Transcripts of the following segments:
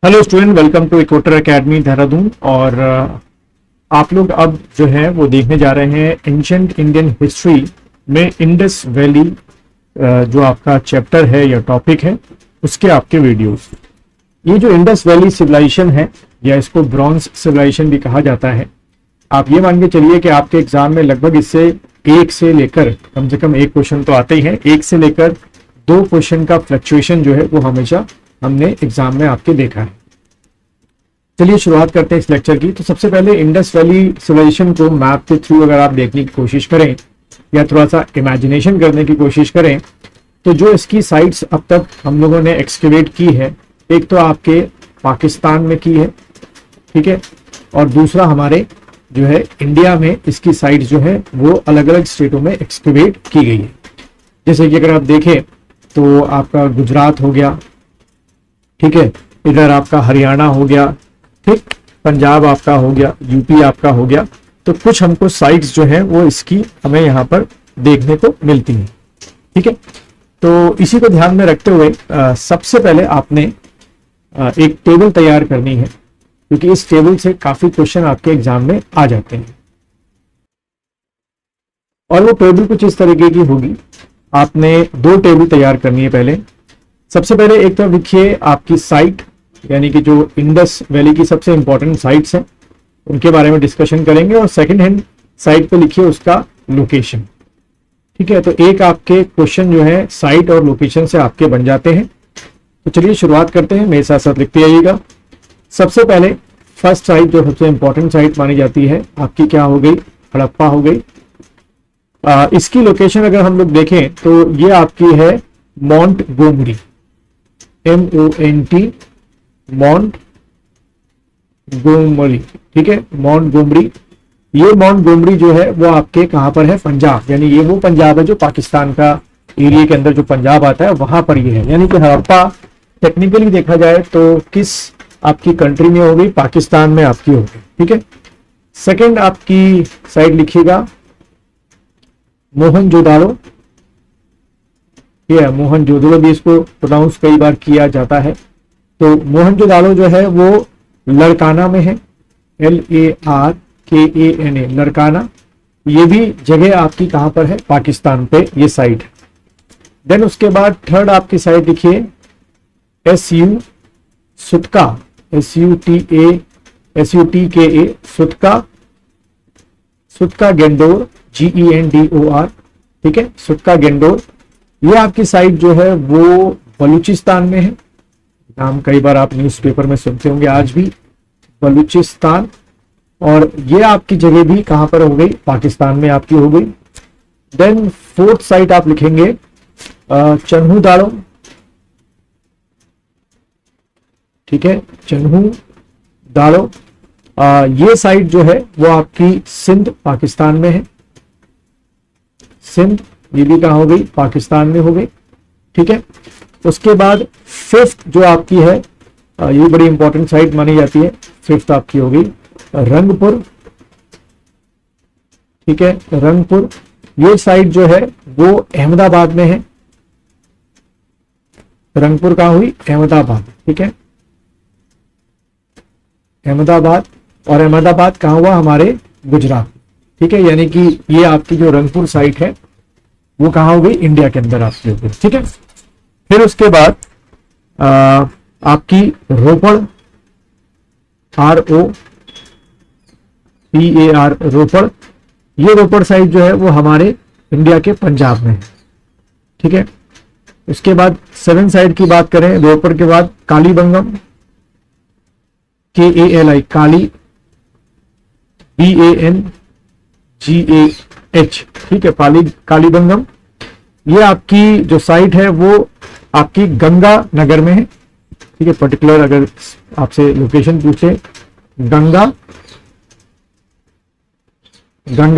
Hello student, welcome to equator academy Dehradun. और आप लोग अब जो है वो देखने जा रहे हैं एंशिएंट इंडियन हिस्ट्री में इंडस वैली। जो आपका चैप्टर है या टॉपिक है उसके आपके वीडियोस। ये जो इंडस वैली सिविलाइजेशन है या इसको ब्रॉन्ज सिविलाइजेशन भी कहा जाता है, आप ये मान के चलिए कि आपके एग्जाम में लगभग इससे एक से लेकर कम से कम एक क्वेश्चन तो आते ही है, एक से लेकर दो क्वेश्चन का फ्लक्चुएशन जो है वो हमेशा हमने एग्जाम में आपके देखा है। चलिए शुरुआत करते हैं इस लेक्चर की। तो सबसे पहले इंडस वैली सिविलाइजेशन को मैप के थ्रू अगर आप देखने की कोशिश करें या थोड़ा सा इमेजिनेशन करने की कोशिश करें तो जो इसकी साइट्स अब तक हम लोगों ने एक्सकेवेट की है, एक तो आपके पाकिस्तान में की है, ठीक है, और दूसरा हमारे जो है इंडिया में इसकी साइट्स जो है वो अलग अलग स्टेटों में एक्सकेवेट की गई है। जैसे कि अगर आप देखें तो आपका गुजरात हो गया, ठीक है, इधर आपका हरियाणा हो गया, ठीक, पंजाब आपका हो गया, यूपी आपका हो गया। तो कुछ हमको साइट्स जो है वो इसकी हमें यहाँ पर देखने को मिलती हैं, ठीक है। तो इसी को ध्यान में रखते हुए सबसे पहले आपने एक टेबल तैयार करनी है, क्योंकि इस टेबल से काफी क्वेश्चन आपके एग्जाम में आ जाते हैं। और वो टेबल कुछ इस तरीके की होगी। आपने दो टेबल तैयार करनी है। पहले सबसे पहले एक तरफ लिखिए आपकी साइट, यानी कि जो इंडस वैली की सबसे इंपॉर्टेंट साइट्स हैं उनके बारे में डिस्कशन करेंगे, और सेकंड हैंड साइट पे लिखिए उसका लोकेशन, ठीक है। तो एक आपके क्वेश्चन जो है साइट और लोकेशन से आपके बन जाते हैं। तो चलिए शुरुआत करते हैं, मेरे साथ साथ लिखते आइएगा। सबसे पहले फर्स्ट साइट जो सबसे इंपॉर्टेंट साइट मानी जाती है आपकी क्या हो गई? हड़प्पा हो गई। इसकी लोकेशन अगर हम लोग देखें तो ये आपकी है माउंट गोमरी, MONT, माउंट गोमरी, ठीक है, माउंट गोमरी। ये माउंट गोमरी जो है वो आपके कहां पर है? पंजाब, यानी ये वो पंजाब है जो पाकिस्तान का एरिया के अंदर जो पंजाब आता है वहां पर ये है। यानी कि हड़प्पा टेक्निकली देखा जाए तो किस आपकी कंट्री में हो गई? पाकिस्तान में आपकी हो गई, ठीक है। सेकंड आपकी साइड लिखिएगा मोहनजोदाड़ो। ये मोहनजोदड़ो भी इसको प्रोनाउंस कई बार किया जाता है। तो मोहनजोदाड़ो जो है वो लड़काना में है, LARKANA, लड़काना। ये भी जगह आपकी कहां पर है? पाकिस्तान पे ये साइट है। देन उसके बाद थर्ड आपकी साइट लिखिए SU सुतका, SUTKA, सुतका, सुतका गेंडोर, GENDOR, ठीक है, सुतका गेंडोर। ये आपकी साइट जो है वो बलूचिस्तान में है। नाम कई बार आप न्यूज़पेपर में सुनते होंगे आज भी, बलूचिस्तान। और ये आपकी जगह भी कहां पर हो गई? पाकिस्तान में आपकी हो गई। देन फोर्थ साइट आप लिखेंगे चन्हू दाड़ो, ठीक है, चन्हू दाड़ो। ये साइट जो है वो आपकी सिंध पाकिस्तान में है। सिंध ये भी कहां हो गई? पाकिस्तान में हो गई, ठीक है। उसके बाद फिफ्थ जो आपकी है ये बड़ी इंपॉर्टेंट साइट मानी जाती है। फिफ्थ आपकी हो गई रंगपुर, ठीक है, रंगपुर। ये साइट जो है वो अहमदाबाद में है। रंगपुर कहां हुई? अहमदाबाद, ठीक है, अहमदाबाद। और अहमदाबाद कहां हुआ? हमारे गुजरात, ठीक है। यानी कि ये आपकी जो रंगपुर साइट है वो कहां हो गई? इंडिया के अंदर आपकी हो गई, ठीक है। फिर उसके बाद आपकी रोपड़, ROPAR, रोपड़। ये रोपड़ साइट जो है वो हमारे इंडिया के पंजाब में है, ठीक है। उसके बाद सेवन साइट की बात करें रोपड़ के बाद कालीबंगम, KALI, काली, BANGAH, ठीक है, कालीबंगम। ये आपकी जो साइट है वो आपकी गंगा नगर में है, ठीक है। पर्टिकुलर अगर आपसे लोकेशन पूछे, गंगा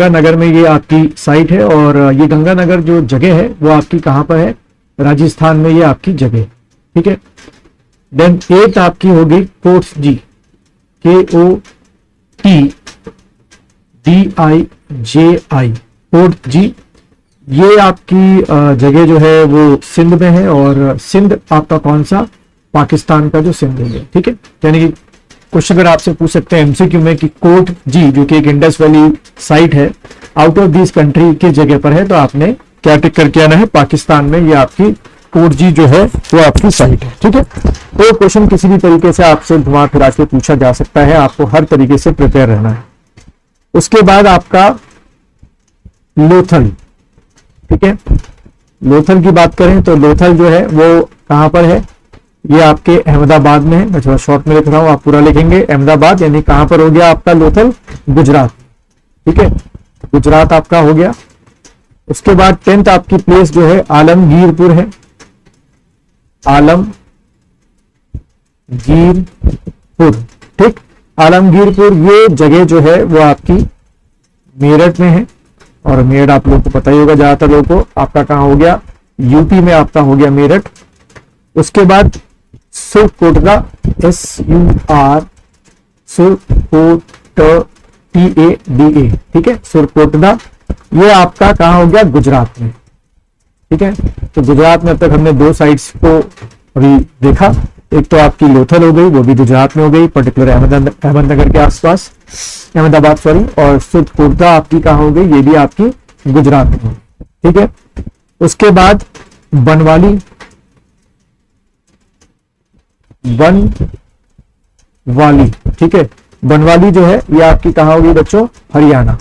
नगर में ये आपकी साइट है। और ये गंगा नगर जो जगह है वो आपकी कहां पर है? राजस्थान में ये आपकी जगह, ठीक है। देन एट आपकी होगी कोट्सजी, KOTDIJI, कोट्सजी। ये आपकी जगह जो है वो सिंध में है। और सिंध आपका कौन सा? पाकिस्तान का जो सिंध है, ठीक है। यानी कि क्वेश्चन अगर आपसे पूछ सकते हैं एमसीक्यू में कि कोट जी जो कि एक इंडस वैली साइट है आउट ऑफ दिस कंट्री की जगह पर है, तो आपने क्या टिक करके आना है, पाकिस्तान में ये आपकी कोट जी जो है वो आपकी साइट है, ठीक है। तो क्वेश्चन किसी भी तरीके से आपसे घुमा फिरा के पूछा जा सकता है, आपको हर तरीके से प्रिपेयर रहना है। उसके बाद आपका लोथल, ठीक है। लोथल की बात करें तो लोथल जो है वो कहां पर है, ये आपके अहमदाबाद में है। मैं थोड़ा शॉर्ट में लिख रहा हूं, आप पूरा लिखेंगे। अहमदाबाद यानी कहां पर हो गया आपका लोथल, गुजरात, ठीक है, गुजरात आपका हो गया। उसके बाद 10th आपकी प्लेस जो है आलमगीरपुर है, आलमगीरपुर, ठीक। आलमगीरपुर ये जगह जो है वो आपकी मेरठ में है, और मेरठ आप लोगों को पता ही होगा, ज्यादातर लोगों को। आपका कहां हो गया, यूपी में आपका हो गया मेरठ। उसके बाद सुरकोटदा, SUR सुरकोटदा, ठीक है, सुरकोटदा, ये आपका कहां हो गया, गुजरात में, ठीक है। तो गुजरात में अब तक हमने 2 साइट्स को अभी देखा, एक तो आपकी लोथल हो गई, वो भी गुजरात में हो गई, पर्टिकुलर अहमदनगर के आसपास, अहमदाबाद सॉरी, और सुरकोटदा आपकी कहां हो गई, ये भी आपकी गुजरात में हो गई, ठीक है। उसके बाद बनवाली, बनवाली, ठीक है, बनवाली जो है ये आपकी कहां होगी बच्चों, हरियाणा,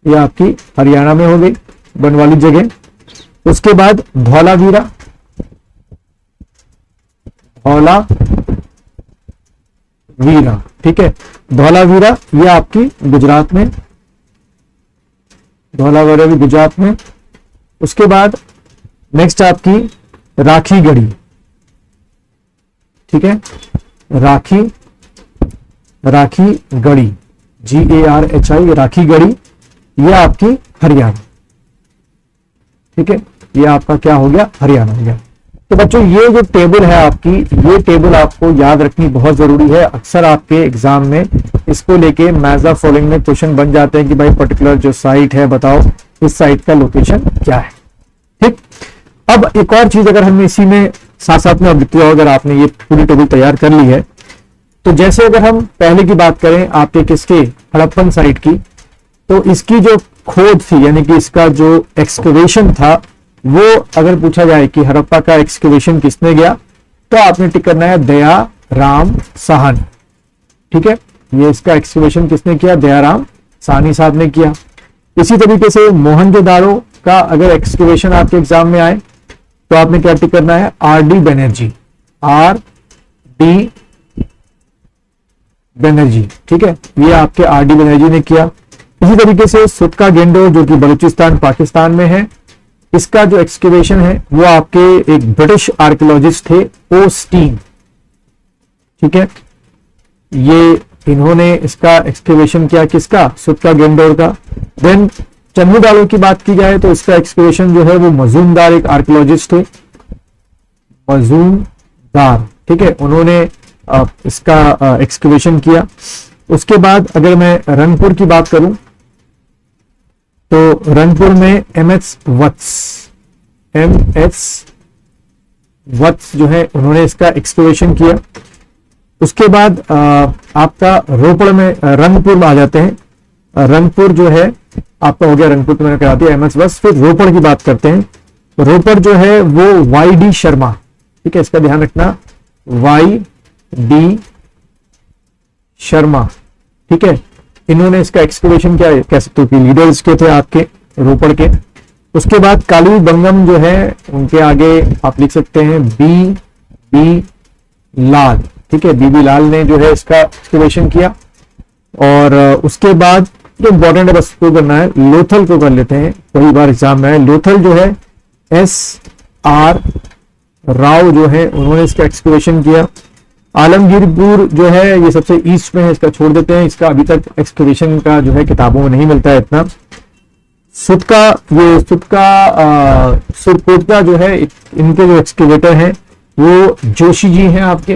ये आपकी हरियाणा में हो गई बनवाली जगह। उसके बाद धौलावीरा, धौलावीरा, ठीक है, धौलावीरा ये आपकी गुजरात में, धौलावीरा भी गुजरात में। उसके बाद नेक्स्ट आपकी राखीगढ़ी, ठीक है, राखीगढ़ी, GARHI, राखीगढ़ी, ये आपकी हरियाणा, ठीक है, ये आपका क्या हो गया, हरियाणा हो गया। तो बच्चों ये जो टेबल है आपकी, ये टेबल आपको याद रखनी बहुत जरूरी है। अक्सर आपके एग्जाम में इसको लेके मैच द फॉलोइंग में क्वेश्चन बन जाते हैं कि भाई पर्टिकुलर जो साइट है बताओ इस साइट का लोकेशन क्या है, ठीक। अब एक और चीज अगर हम इसी में साथ साथ में अब अगर आपने ये पूरी टेबल तैयार कर ली है, तो जैसे अगर हम पहले की बात करें आपके किसके, हड़प्पन साइट की, तो इसकी जो खोज थी यानी कि इसका जो एक्सकवेशन था, वो अगर पूछा जाए कि हड़प्पा का एक्सकवेशन किसने गया, तो आपने टिक करना है दयाराम साहनी, ठीक है। ये इसका एक्सकवेशन किसने किया, दयाराम साहनी साहब ने किया। इसी तरीके से मोहनजोदाड़ो का अगर एक्सकवेशन आपके एग्जाम में आए तो आपने क्या टिक करना है, RD बनर्जी, RD बनर्जी, ठीक है, ये आपके RD बनर्जी ने किया। इसी तरीके से सुतका गेंडो जो कि बलूचिस्तान पाकिस्तान में है, इसका जो एक्सकेवेशन है वो आपके एक ब्रिटिश आर्कियोलॉजिस्ट थे, ओस्टीन, ठीक है, ये इन्होंने इसका एक्सकेवेशन किया, किसका, सुतका गेंडोर का। देन चन्नूदाड़ो की बात की जाए तो इसका एक्सकेवेशन जो है वो मजूमदार एक आर्कियोलॉजिस्ट थे, मजूमदार, ठीक है, उन्होंने इसका एक्सकेवेशन किया। उसके बाद अगर मैं रंगपुर की बात करूं तो रंगपुर में MS वत्स जो है उन्होंने इसका एक्सकेवेशन किया। उसके बाद आपका रोपड़ में रंगपुर में आ जाते हैं, रंगपुर जो है आपका हो गया, रंगपुर तो मैंने करा दिया MS वत्स। फिर रोपड़ की बात करते हैं, रोपड़ जो है वो YD शर्मा, ठीक है, इसका ध्यान रखना, YD शर्मा, ठीक है, इन्होंने इसका एक्सकेवेशन क्या कह सकते हो कि लीडर्स के थे आपके रोपड़ के। उसके बाद काली बंगम जो है उनके आगे आप लिख सकते हैं BB लाल, ठीक है, BB लाल ने जो है इसका एक्सकेवेशन किया। और उसके बाद जो इंपॉर्टेंट है बस को करना है, लोथल को कर लेते हैं, कई बार एग्जाम में है। लोथल जो है SR राव जो है उन्होंने इसका एक्सकेवेशन किया। आलमगीरपुर जो है ये सबसे ईस्ट में है, इसका छोड़ देते हैं, इसका अभी तक एक्सकेवेशन का जो है किताबों में नहीं मिलता है इतना। सुरकोटदा जो है इनके जो एक्सकेवेटर हैं वो जोशी जी हैं आपके,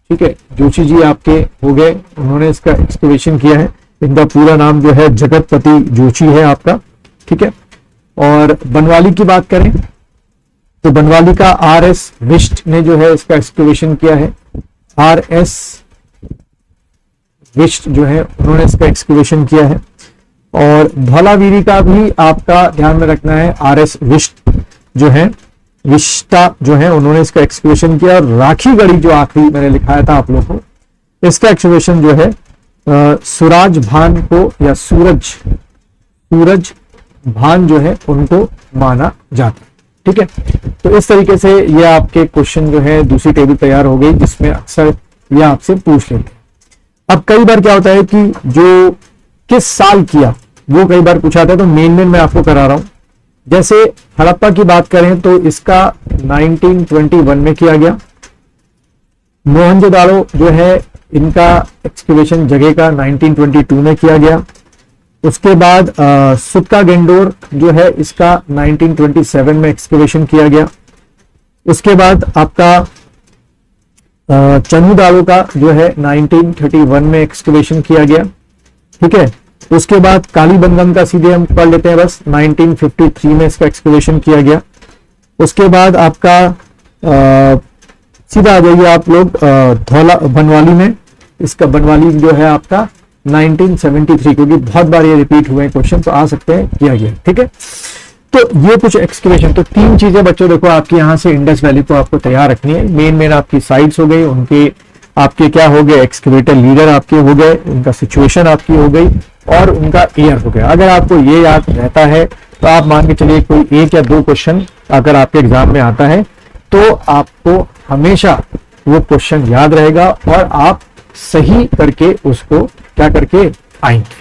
ठीक है, जोशी जी आपके हो गए, उन्होंने इसका एक्सकेवेशन किया है। इनका पूरा नाम जो है जगतपति जोशी है आपका, ठीक है। और बनवाली की बात करें तो बनवाली का आर.एस. विष्ट ने जो है इसका एक्सक्यूवेशन किया है। आर.एस. विष्ट जो है उन्होंने इसका एक्सक्यूवेशन किया है। और धौलावीरी का भी आपका ध्यान में रखना है, आर.एस. विष्ट जो है, विष्टा जो है उन्होंने इसका एक्सक्यूवेशन किया। और राखी गढ़ी जो आखिरी मैंने लिखाया था आप लोग को, इसका एक्सक्यूवेशन जो है सूरज भान को या सूरज भान जो है उनको माना जाता है। ठीक है, तो इस तरीके से ये आपके क्वेश्चन जो है दूसरी टेबल तैयार हो गई, जिसमें अक्सर ये आपसे पूछ लेते हैं। अब कई बार क्या होता है कि जो किस साल किया वो कई बार पूछा था, तो मेन मैं आपको करा रहा हूं। जैसे हड़प्पा की बात करें तो इसका 1921 में किया गया। मोहनजोदाड़ो जो है इनका एक्सक्यूवेशन जगह का 1922 में किया गया। उसके बाद सुक्का गेंडोर जो है इसका 1927 में एक्सक्यूवेशन किया गया। उसके बाद आपका चन्नूदाड़ो का जो है 1931 में एक्सक्यूवेशन किया गया। ठीक है, उसके बाद कालीबंगम का सीधे हम पढ़ लेते हैं बस, 1953 में इसका एक्सक्यूवेशन किया गया। उसके बाद आपका सीधा आ जाइए आप लोग बनवाली में, इसका बनवाली जो है आपका 1973, क्योंकि बहुत बार ये रिपीट हुए क्वेश्चन, तो आ सकते हैं किया गया। ठीक है, तो ये कुछ एक्सक्यूवेशन, तो तीन चीजें बच्चों देखो आपकी यहाँ से इंडस वैली को आपको तैयार रखनी है। मेन आपकी साइट्स हो गई, उनके आपके क्या हो गए, एक्सक्यूवेटर लीडर आपके हो गए, उनका सिचुएशन आपकी हो गई और उनका ईयर हो गया। अगर आपको ये याद रहता है तो आप मान के चलिए कोई एक या दो क्वेश्चन अगर आपके एग्जाम में आता है तो आपको हमेशा वो क्वेश्चन याद रहेगा और आप सही करके उसको क्या करके आएंगे।